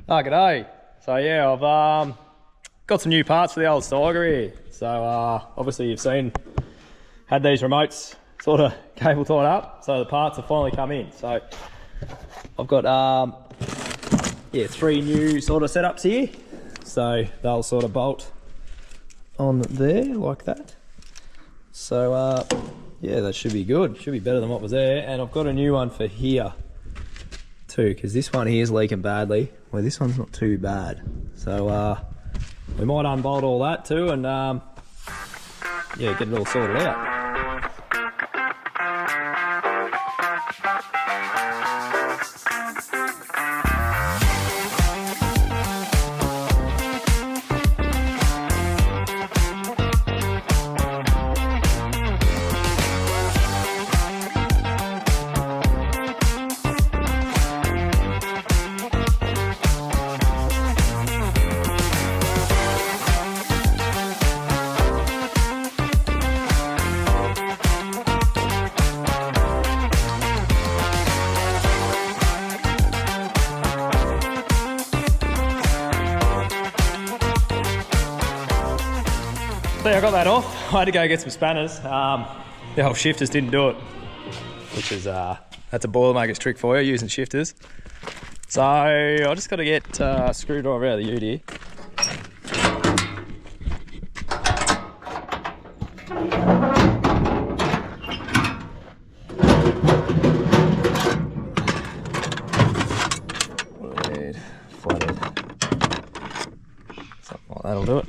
Oh, g'day. So yeah, I've got some new parts for the old stieger here. So obviously you've seen, had these remotes sort of cable tied up, so the parts have finally come in. So I've got yeah, 3 new sort of setups here. So they'll sort of bolt on there like that. So yeah, that should be good. Should be better than what was there. And I've got a new one for here too, because this one here is leaking badly. Well, this one's not too bad. So we might unbolt all that too and yeah, get it all sorted out. So yeah, I got that off. I had to go get some spanners. The old shifters didn't do it, which is that's a boilermaker's trick for you, using shifters. So I just got to get a screwdriver out of the ute here. What do we need? Flathead. Something like that'll do it.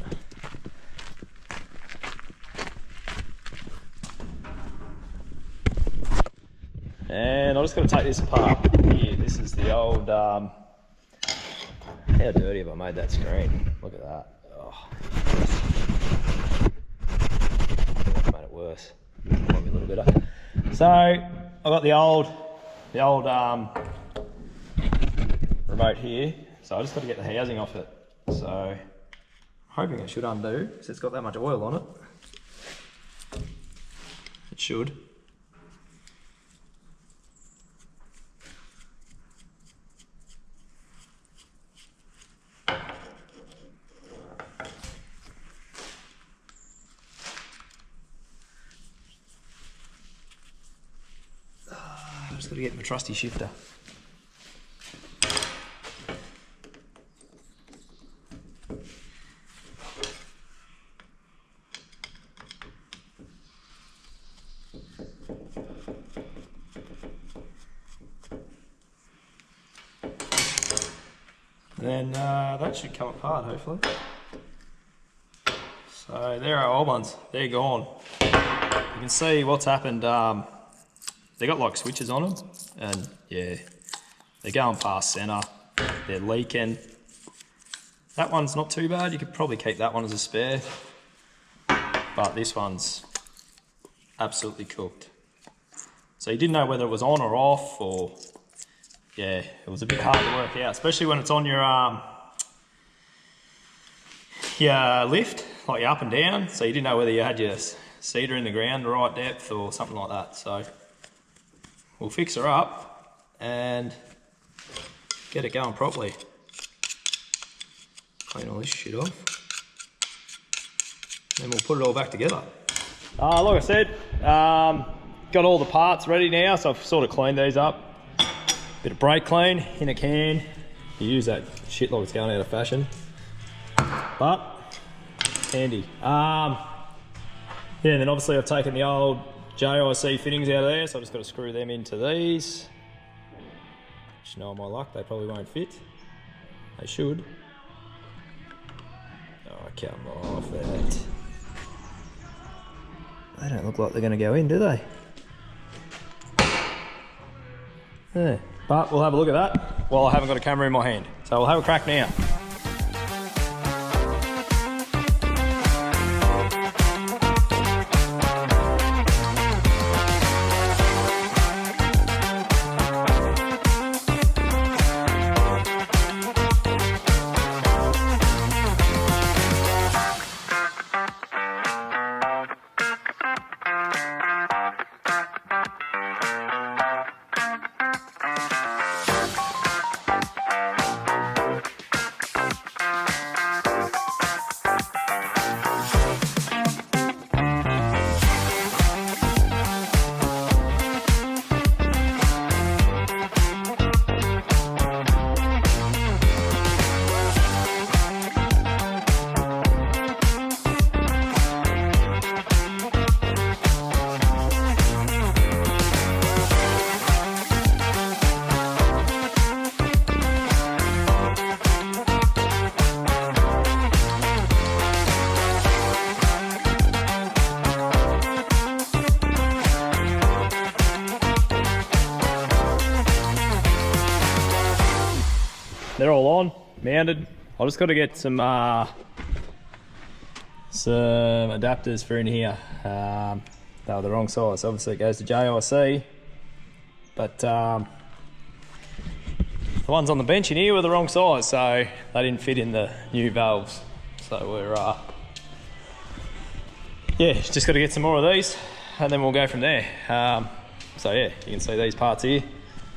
And I just got to take this apart here. This is the old, how dirty have I made that screen? Look at that. Oh. Made it worse. Might be a little bit up. So I got the old remote here. So I just got to get the housing off it. So I'm hoping it should undo, because it's got that much oil on it. It should. I've just got to get my trusty shifter. Then that should come apart hopefully. So there are our old ones, they're gone. You can see what's happened. They got like switches on them, and yeah, they're going past center, they're leaking. That one's not too bad, you could probably keep that one as a spare, but this one's absolutely cooked. So you didn't know whether it was on or off, or yeah, it was a bit hard to work out, especially when it's on your lift, like your up and down, so you didn't know whether you had your cedar in the ground the right depth or something like that. So we'll fix her up and get it going properly. Clean all this shit off. Then we'll put it all back together. Like I said, got all the parts ready now, so I've sort of cleaned these up. Bit of brake clean in a can. You use that shit like it's going out of fashion, but handy. Yeah, and then obviously I've taken the old JIC fittings out of there, so I've just got to screw them into these. Which, knowing my luck, they probably won't fit. They should. Oh, come off that. They don't look like they're going to go in, do they? Yeah, but we'll have a look at that while I haven't got a camera in my hand. So we'll have a crack now. they're all on, mounted. I just got to get some adapters for in here. They were the wrong size. Obviously it goes to JIC, but the ones on the bench in here were the wrong size, so they didn't fit in the new valves. So we're yeah, just got to get some more of these, and then we'll go from there. So yeah, you can see these parts here,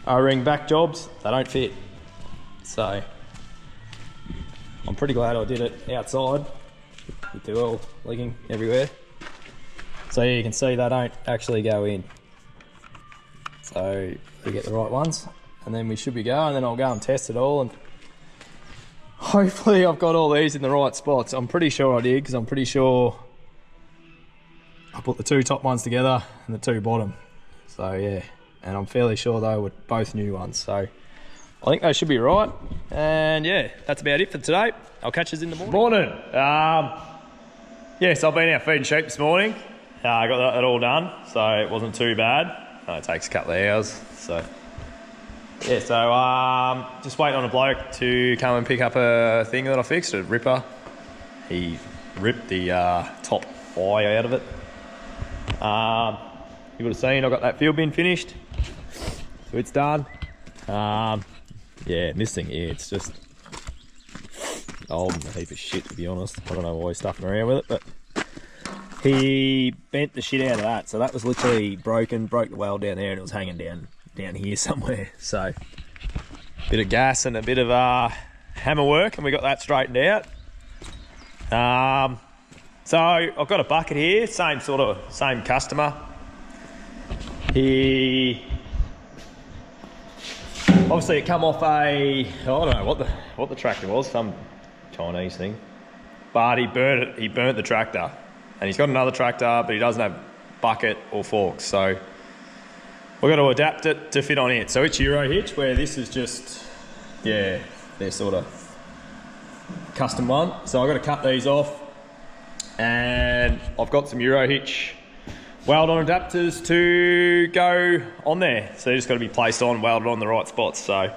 O-ring back jobs. They don't fit, so I'm pretty glad I did it outside with the oil leaking everywhere. So yeah, you can see they don't actually go in. So we get the right ones, and then we should be going. And then I'll go and test it all, and hopefully I've got all these in the right spots. I'm pretty sure I did, because I'm pretty sure I put the two top ones together and the two bottom. So yeah, and I'm fairly sure they were both new ones. So I think they should be right. And yeah, that's about it for today. I'll catch us in the morning. Yes, I've been out feeding sheep this morning. I got that all done, so it wasn't too bad. It takes a couple of hours. So yeah, so just waiting on a bloke to come and pick up a thing that I fixed, a ripper. He ripped the top eye out of it. You would have seen I got that field bin finished, so it's done. Yeah, and this thing here, it's just old and a heap of shit, to be honest. I don't know why he's stuffing around with it, but he bent the shit out of that, so that was literally broken, broke the weld down there, and it was hanging down here somewhere. So bit of gas and a bit of hammer work, and we got that straightened out. So I've got a bucket here, same customer. Obviously it come off I don't know what the tractor was, some Chinese thing, but he burnt the tractor, and he's got another tractor, but he doesn't have bucket or forks, so we've got to adapt it to fit on it. So it's Euro hitch, where this is just, yeah, they're sort of custom one. So I've got to cut these off, and I've got some Euro hitch weld-on adapters to go on there. So they're just got to be placed on, welded on the right spots. So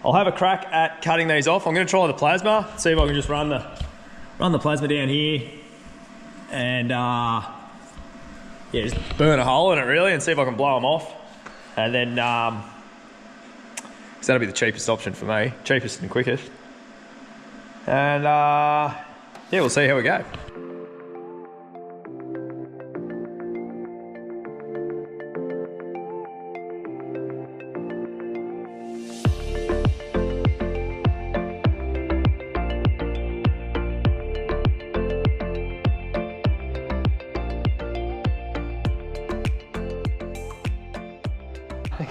I'll have a crack at cutting these off. I'm going to try the plasma, see if I can just run the plasma down here, and yeah, just burn a hole in it really, and see if I can blow them off. And then, because that'll be the cheapest option for me, cheapest and quickest. And yeah, we'll see how we go.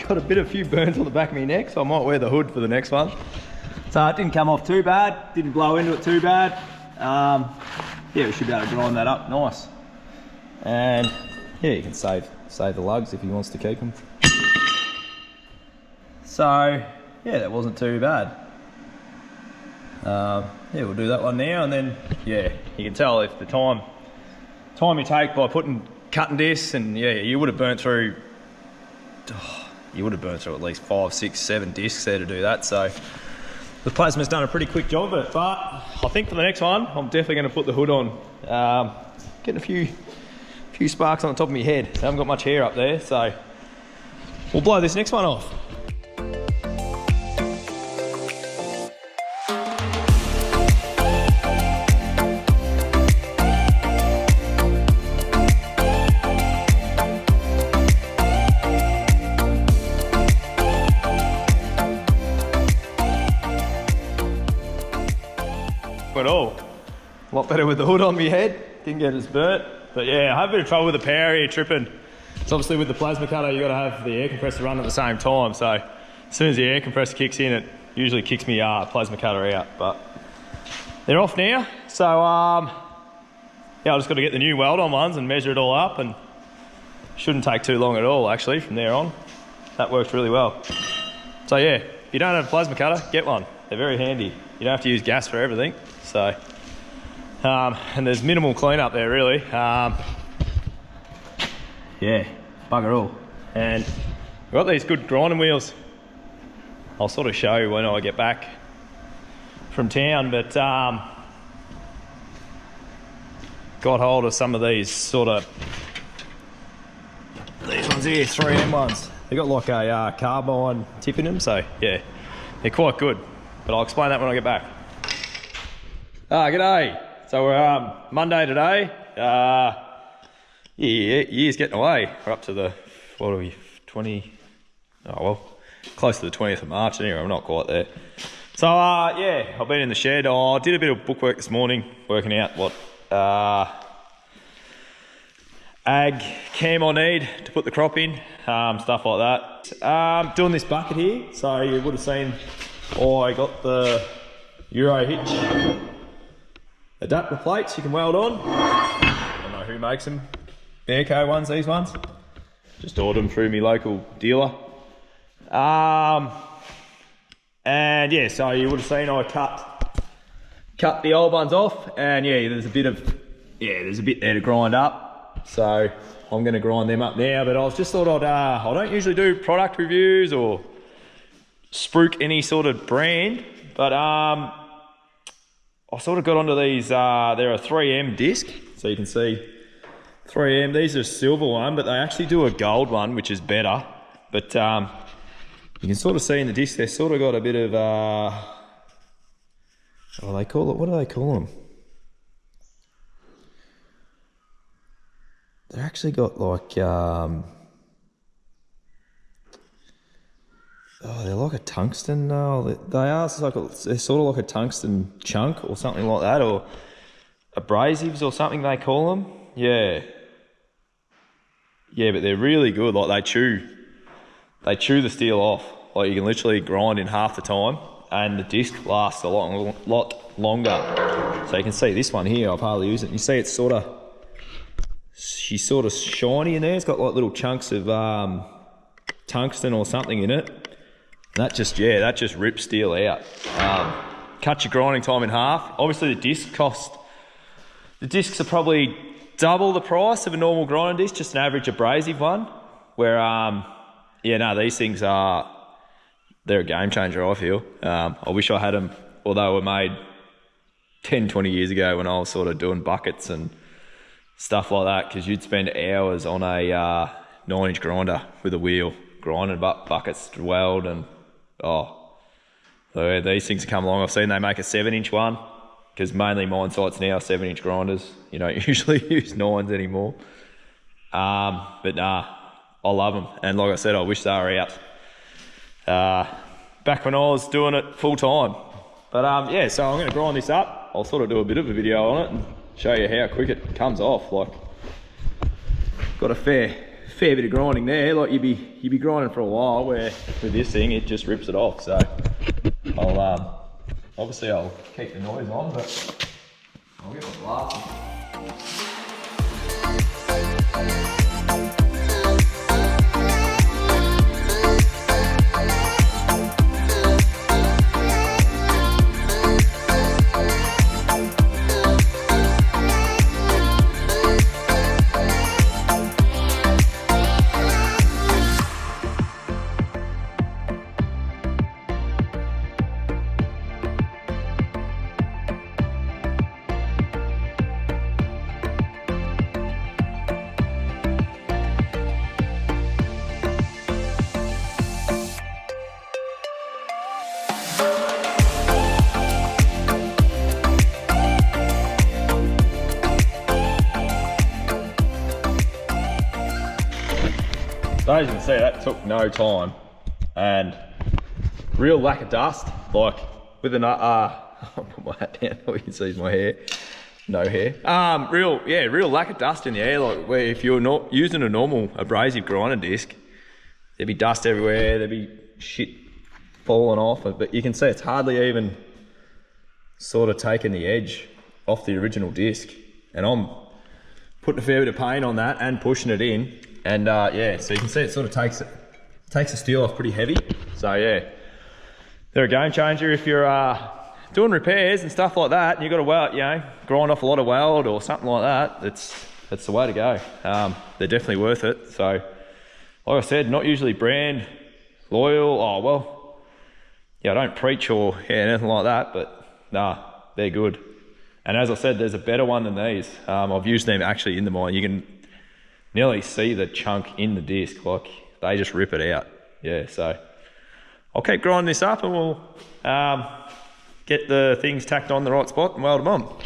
Got a few burns on the back of my neck, so I might wear the hood for the next one. So it didn't come off too bad, didn't blow into it too bad. Yeah, we should be able to grind that up nice. And yeah, you can save the lugs if he wants to keep them. So yeah, that wasn't too bad. Yeah, we'll do that one now, and then yeah, you can tell if the time you take by cutting discs, and yeah, you would have burnt through. You would have burnt through at least 5, 6, 7 discs there to do that. So the plasma's done a pretty quick job of it. But I think for the next one, I'm definitely going to put the hood on. Getting a few sparks on the top of my head. I haven't got much hair up there, so we'll blow this next one off. At all. A lot better with the hood on my head, didn't get as burnt. But yeah, I have a bit of trouble with the power here tripping. So obviously with the plasma cutter, you got to have the air compressor run at the same time. So as soon as the air compressor kicks in, it usually kicks me plasma cutter out. But they're off now. So yeah, I just got to get the new weld on ones and measure it all up, and shouldn't take too long at all actually from there on. That works really well. So yeah, if you don't have a plasma cutter, get one. They're very handy. You don't have to use gas for everything. So, and there's minimal cleanup there really. Yeah, bugger all. And we've got these good grinding wheels. I'll sort of show you when I get back from town, but got hold of some of these these ones here, 3M ones. They got like a carbine tip in them, so yeah, they're quite good. But I'll explain that when I get back. G'day. So we're Monday today. Year's getting away. We're up to the, what are we, 20? Oh well, close to the 20th of March anyway. I'm not quite there. So yeah, I've been in the shed. I did a bit of bookwork this morning, working out what ag cam I need to put the crop in, stuff like that. Doing this bucket here, so you would have seen I got the Euro hitch adapter plates you can weld on. I don't know who makes them. Bearco ones, these ones. Just ordered them through my local dealer. And yeah, so you would have seen I cut the old ones off, and yeah, there's a bit there to grind up. So I'm going to grind them up now. But I just thought I don't usually do product reviews or spruik any sort of brand, but I sort of got onto these. They're a 3M disc, so you can see 3M. These are a silver one, but they actually do a gold one, which is better. But you can sort of see in the disc, they've sort of got a bit of they call it. What do they call them? They're actually got like they're like a tungsten. They are they're sort of like a tungsten chunk or something like that, or abrasives or something they call them. Yeah, but they're really good. Like they chew the steel off. Like you can literally grind in half the time, and the disc lasts a lot longer. So you can see this one here, I've hardly used it. You see it's she's sort of shiny in there. It's got like little chunks of tungsten or something in it. And that just rips steel out. Cut your grinding time in half. Obviously the discs are probably double the price of a normal grinding disc, just an average abrasive one. Where these things they're a game changer, I feel. I wish I had them, although they were made 10, 20 years ago when I was sort of doing buckets and stuff like that, because you'd spend hours on a 9-inch grinder with a wheel, grinding buckets to weld, and so these things come along. I've seen they make a 7-inch one, because mainly mine sites now are 7-inch grinders. You don't usually use 9s anymore. But nah, I love them, and like I said, I wish they were out back when I was doing it full time. But yeah, so I'm going to grind this up. I'll sort of do a bit of a video on it and show you how quick it comes off. Like, got a fair bit of grinding there. Like you'd be grinding for a while, where with this thing it just rips it off. So I'll obviously I'll keep the noise on, but I'll get my glasses. So as you can see, that took no time, and real lack of dust. Like with an I'll put my hat down. All you can see is my hair, no hair. Real lack of dust in the air. Like where if you're not using a normal abrasive grinder disc, there'd be dust everywhere. There'd be shit falling off. But you can see it's hardly even sort of taking the edge off the original disc, and I'm putting a fair bit of paint on that and pushing it in. And yeah, so you can see it sort of takes the steel off pretty heavy. So yeah, they're a game changer if you're doing repairs and stuff like that, and you've got to weld, grind off a lot of weld or something like that. That's the way to go. They're definitely worth it. So like I said, not usually brand loyal. I don't preach or anything like that, but nah, they're good. And as I said, there's a better one than these. I've used them actually in the mine. You can nearly see the chunk in the disc, like they just rip it out. Yeah, so I'll keep grinding this up and we'll get the things tacked on the right spot and weld them on.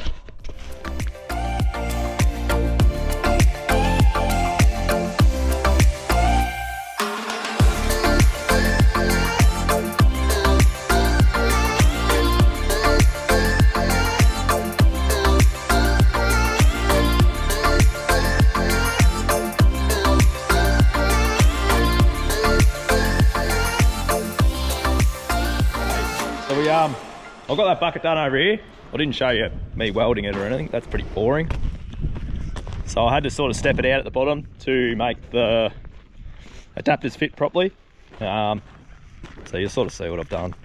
I've got that bucket done over here. I didn't show you me welding it or anything. That's pretty boring. So I had to sort of step it out at the bottom to make the adapters fit properly. So you'll sort of see what I've done.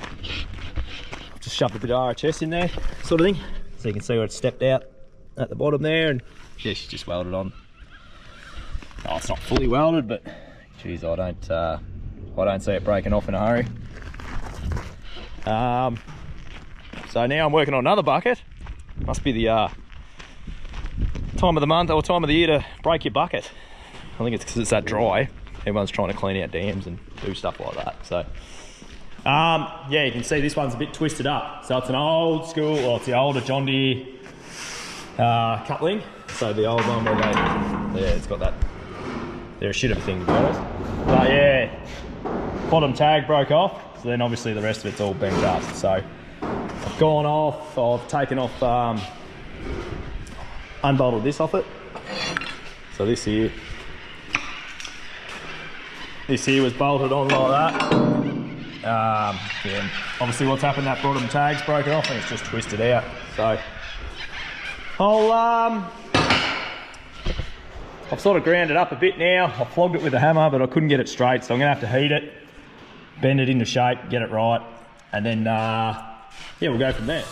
I've just shoved a bit of RHS in there, sort of thing. So you can see where it's stepped out at the bottom there, and yeah, she's just welded on. Oh, it's not fully welded, but geez, I don't see it breaking off in a hurry. So now I'm working on another bucket. Must be the time of the month or time of the year to break your bucket. I think it's because it's that dry. Everyone's trying to clean out dams and do stuff like that. So yeah, you can see this one's a bit twisted up. So it's an old school, or it's the older John Deere coupling. So the old one where they, yeah, it's got that. They're a shit of a thing to be honest. But yeah, bottom tag broke off. So then obviously the rest of it's all bent up. So I've gone off, I've taken off, unbolted this off it. So this here was bolted on like that. Yeah, obviously what's happened, that bottom tag's broken off and it's just twisted out. So I've sort of ground it up a bit now. I flogged it with a hammer, but I couldn't get it straight, so I'm gonna have to heat it, bend it into shape, get it right, and then yeah, we'll go from there.